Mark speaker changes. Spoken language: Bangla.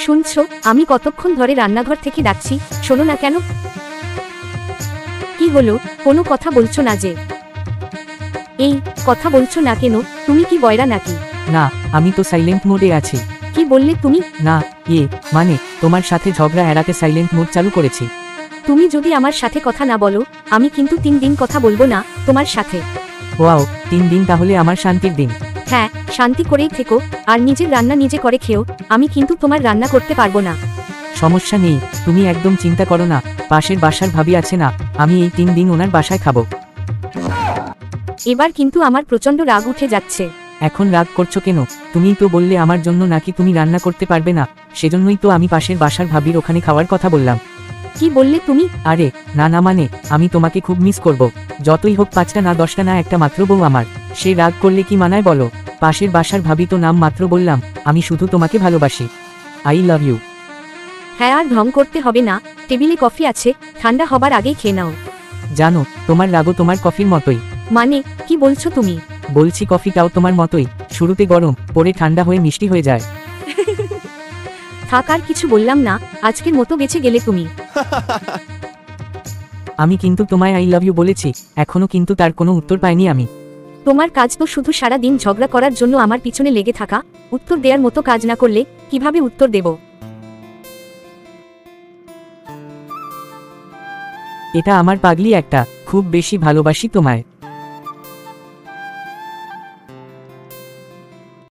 Speaker 1: শুনছো, আমি কতক্ষণ ধরে রান্নাঘর থেকে ডাকছি, শোনো না কেন? কি হলো, কোনো কথা বলছো না যে? এই, কথা বলছো না কেন? তুমি কি বয়রা নাকি?
Speaker 2: না, আমি তো সাইলেন্ট মোডে আছি।
Speaker 1: কি বললে তুমি?
Speaker 2: না, মানে তোমার সাথে ঝগড়া এড়াতে সাইলেন্ট মোড চালু করেছি।
Speaker 1: তুমি যদি আমার সাথে কথা না বলো, আমি কিন্তু 3 দিন কথা বলবো না তোমার সাথে।
Speaker 2: ওয়াও, 3 দিন তাহলে আমার শান্তির দিন।
Speaker 1: হ্যাঁ, শান্তি করেই থেকো, আর নিজের রান্না নিজে করে খেও। আমি কিন্তু তোমার রান্না করতে পারবো না।
Speaker 2: সমস্যা নেই, তুমি একদম চিন্তা করো না। পাশের বাসার ভাবি আছে না, আমি এই 3 দিন ওনার বাসায় খাবো।
Speaker 1: এবার কিন্তু আমার প্রচন্ড রাগ উঠে যাচ্ছে।
Speaker 2: এখন রাগ করছো কেন? তুমিই তো বললে আমার জন্য নাকি তুমি রান্না করতে পারবে না, সেজন্যই তো আমি পাশের বাসার ভাবির ওখানে খাওয়ার কথা বললাম।
Speaker 1: কি বললে তুমি?
Speaker 2: আরে না মানে, আমি তোমাকে খুব মিস করব। যতই হোক 5টা না 10টা না, একটা মাত্র বউ আমার। সে রাগ করলে কি মানায় বলো? পাশের বাসার ভাবি তো নাম মাত্র বললাম, আমি শুধু তোমাকে ভালোবাসি। I love you.
Speaker 1: হ্যাঁ, আর ঢং করতে হবে না। টেবিলে কফি আছে, ঠান্ডা হবার আগেই খেয়ে নাও।
Speaker 2: জানো, তোমার রাগও তোমার কফির মতোই।
Speaker 1: মানে, কি বলছো তুমি?
Speaker 2: বলছি কফিটাও তোমার মতোই, শুরুতে গরম, পরে ঠান্ডা হয়ে মিষ্টি হয়ে যায়।
Speaker 1: থাক, আর কিছু বললাম না, আজকের মতো বেঁচে গেলে তুমি।
Speaker 2: আমি কিন্তু তোমায় আই লাভ ইউ বলেছি, এখনো কিন্তু তার কোনো উত্তর পাইনি আমি।
Speaker 1: তোমার কাজ তো শুধু সারা দিন ঝগড়া করার জন্য আমার পিছনে লেগে থাকা। উত্তর দেওয়ার মতো কাজ না করলে কিভাবে উত্তর দেব?
Speaker 2: এটা আমার পাগলি একটা, খুব বেশি ভালোবাসি তোমায়।